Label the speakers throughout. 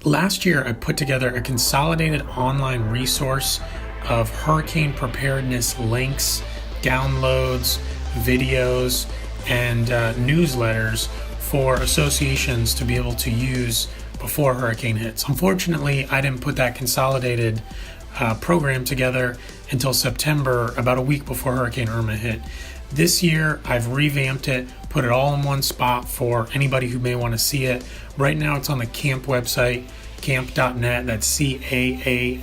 Speaker 1: Last year, I put together a consolidated online resource of hurricane preparedness links, downloads, videos, and newsletters for associations to be able to use before a hurricane hits. Unfortunately, I didn't put that consolidated program together until September, about a week before Hurricane Irma hit. This year, I've revamped it, put it all in one spot for anybody who may want to see it. Right now, it's on the CAMP website, camp.net. That's CAAMP.net,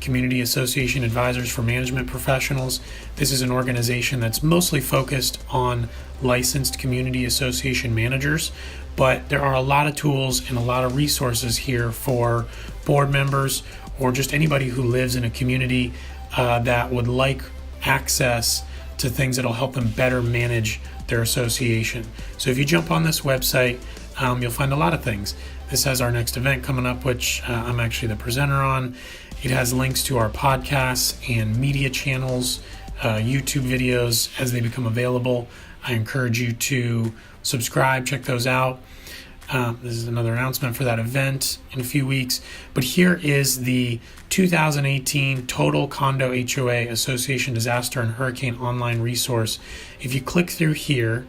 Speaker 1: Community Association Advisors for Management Professionals. This is an organization that's mostly focused on licensed community association managers, but there are a lot of tools and a lot of resources here for board members or just anybody who lives in a community that would like access to things that'll help them better manage their association. So if you jump on this website, you'll find a lot of things. This has our next event coming up, which I'm actually the presenter on. It has links to our podcasts and media channels, YouTube videos as they become available. I encourage you to subscribe, check those out. This is another announcement for that event in a few weeks. But here is the 2018 Total Condo HOA Association Disaster and Hurricane Online Resource. If you click through here,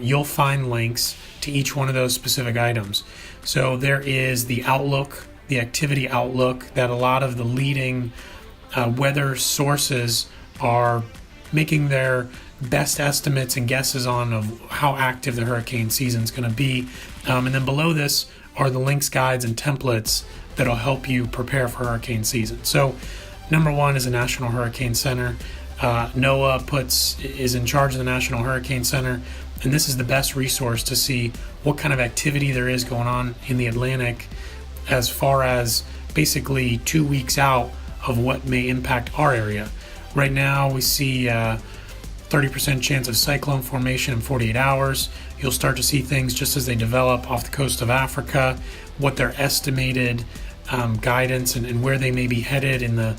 Speaker 1: you'll find links to each one of those specific items. So there is the outlook, the activity outlook that a lot of the leading weather sources are making their best estimates and guesses on of how active the hurricane season is going to be. And then below this are the links, guides, and templates that'll help you prepare for hurricane season. So number one is the National Hurricane Center. NOAA is in charge of the National Hurricane Center, and this is the best resource to see what kind of activity there is going on in the Atlantic as far as basically 2 weeks out of what may impact our area. Right now we see 30% chance of cyclone formation in 48 hours. You'll start to see things just as they develop off the coast of Africa, what their estimated guidance and where they may be headed in the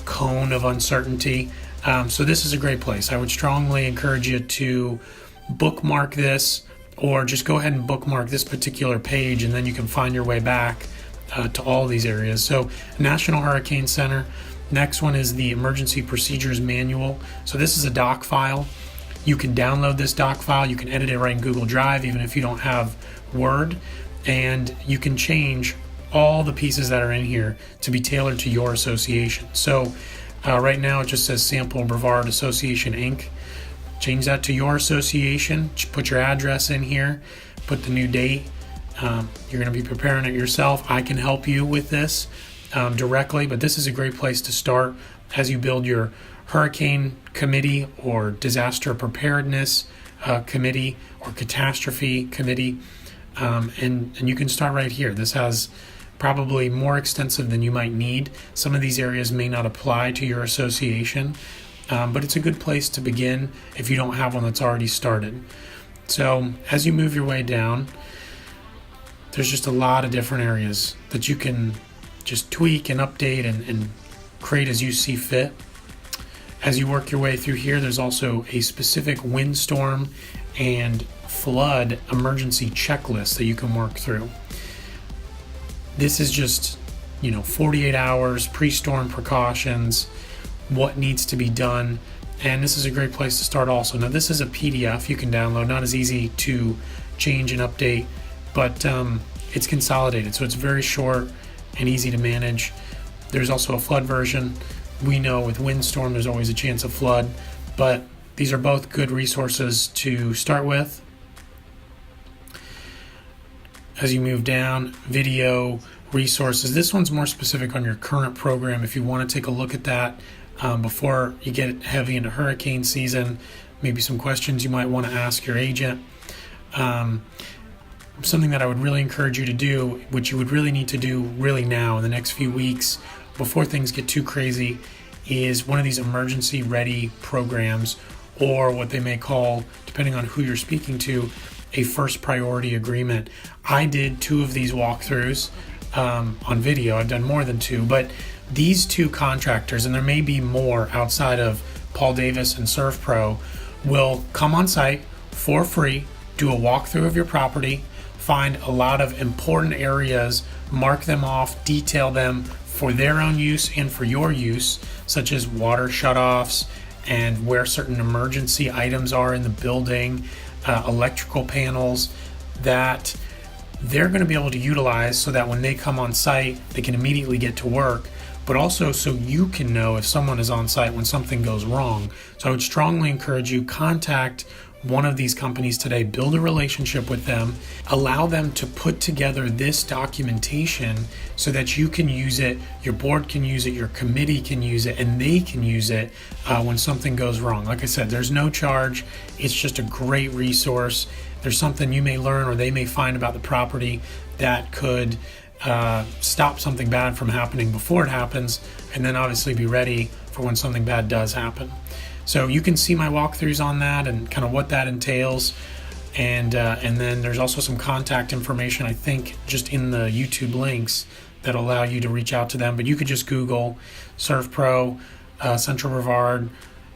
Speaker 1: cone of uncertainty. So this is a great place. I would strongly encourage you to bookmark this, or just go ahead and bookmark this particular page, and then you can find your way back to all these areas. So National Hurricane Center. Next one is the Emergency Procedures Manual. So this is a doc file. You can download this doc file. You can edit it right in Google Drive, even if you don't have Word. And you can change all the pieces that are in here to be tailored to your association. So right now it just says Sample Brevard Association Inc. Change that to your association. Put your address in here. Put the new date. You're going to be preparing it yourself. I can help you with this directly, but this is a great place to start as you build your hurricane committee or disaster preparedness committee or catastrophe committee, and you can start right here. This has probably more extensive than you might need. Some of these areas may not apply to your association, but it's a good place to begin if you don't have one that's already started. So as you move your way down, there's just a lot of different areas that you can just tweak and update and create as you see fit. As you work your way through here, there's also a specific windstorm and flood emergency checklist that you can work through. This is just, 48 hours, pre-storm precautions, what needs to be done, and this is a great place to start also. Now this is a PDF you can download, not as easy to change and update, but it's consolidated, so it's very short and easy to manage. There's also a flood version. We know with windstorm there's always a chance of flood, but these are both good resources to start with. As you move down, video resources. This one's more specific on your current program. If you want to take a look at that before you get heavy into hurricane season, maybe some questions you might want to ask your agent. Something that I would really encourage you to do, which you would really need to do really now in the next few weeks before things get too crazy, is one of these emergency ready programs, or what they may call, depending on who you're speaking to, a first priority agreement. I did 2 of these walkthroughs on video. I've done more than 2, but these 2 contractors, and there may be more outside of Paul Davis and ServPro, will come on site for free, do a walkthrough of your property, find a lot of important areas, mark them off, detail them for their own use and for your use, such as water shutoffs and where certain emergency items are in the building, electrical panels that they're going to be able to utilize so that when they come on site, they can immediately get to work, but also so you can know if someone is on site when something goes wrong. So I would strongly encourage you, contact one of these companies today, build a relationship with them, allow them to put together this documentation so that you can use it, your board can use it, your committee can use it, and they can use it when something goes wrong. Like I said, there's no charge. It's just a great resource. There's something you may learn or they may find about the property that could stop something bad from happening before it happens, and then obviously be ready for when something bad does happen. So you can see my walkthroughs on that and kind of what that entails. And then there's also some contact information, I think, just in the YouTube links that allow you to reach out to them. But you could just Google ServPro Central Brevard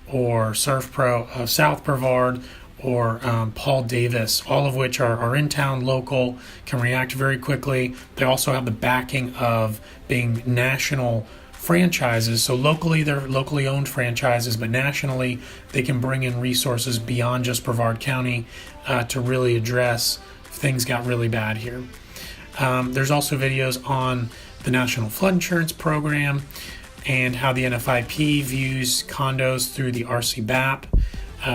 Speaker 1: or ServPro South Brevard or Paul Davis, all of which are in town, local, can react very quickly. They also have the backing of being national franchises. So locally, they're locally owned franchises, but nationally, they can bring in resources beyond just Brevard County to really address if things got really bad here. There's also videos on the National Flood Insurance Program and how the NFIP views condos through the RC-BAP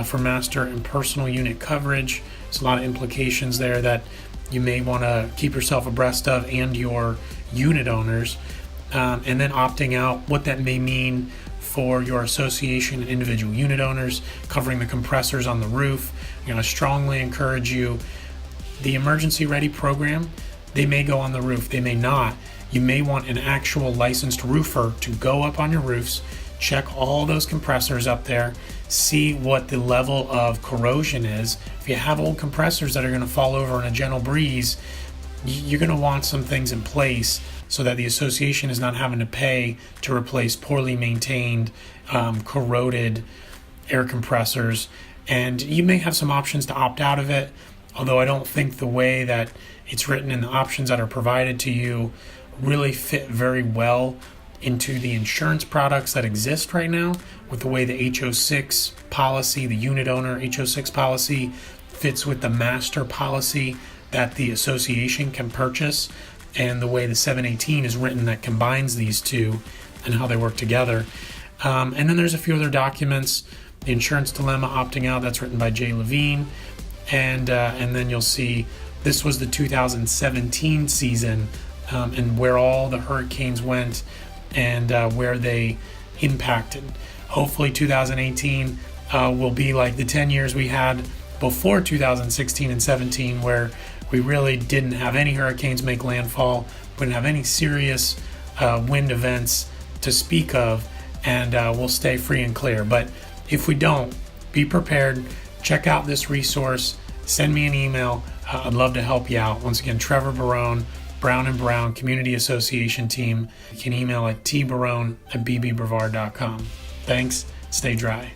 Speaker 1: for master and personal unit coverage. There's a lot of implications there that you may want to keep yourself abreast of and your unit owners. And then opting out, what that may mean for your association and individual unit owners, covering the compressors on the roof. I strongly encourage you, the emergency ready program, they may go on the roof, they may not. You may want an actual licensed roofer to go up on your roofs, check all those compressors up there, see what the level of corrosion is. If you have old compressors that are going to fall over in a gentle breeze, you're going to want some things in place so that the association is not having to pay to replace poorly maintained, corroded air compressors. And you may have some options to opt out of it, although I don't think the way that it's written and the options that are provided to you really fit very well into the insurance products that exist right now, with the way the HO6 policy, the unit owner HO6 policy, fits with the master policy that the association can purchase, and the way the 718 is written that combines these two and how they work together. And then there's a few other documents. The Insurance Dilemma Opting Out, that's written by Jay Levine. And then you'll see this was the 2017 season and where all the hurricanes went and where they impacted. Hopefully 2018 will be like the 10 years we had before 2016 and 17, where we really didn't have any hurricanes make landfall, we didn't have any serious wind events to speak of, and we'll stay free and clear. But if we don't, be prepared, check out this resource, send me an email. I'd love to help you out. Once again, Trevor Barone, Brown & Brown Community Association Team. You can email at tbarone@bbbrevard.com. Thanks. Stay dry.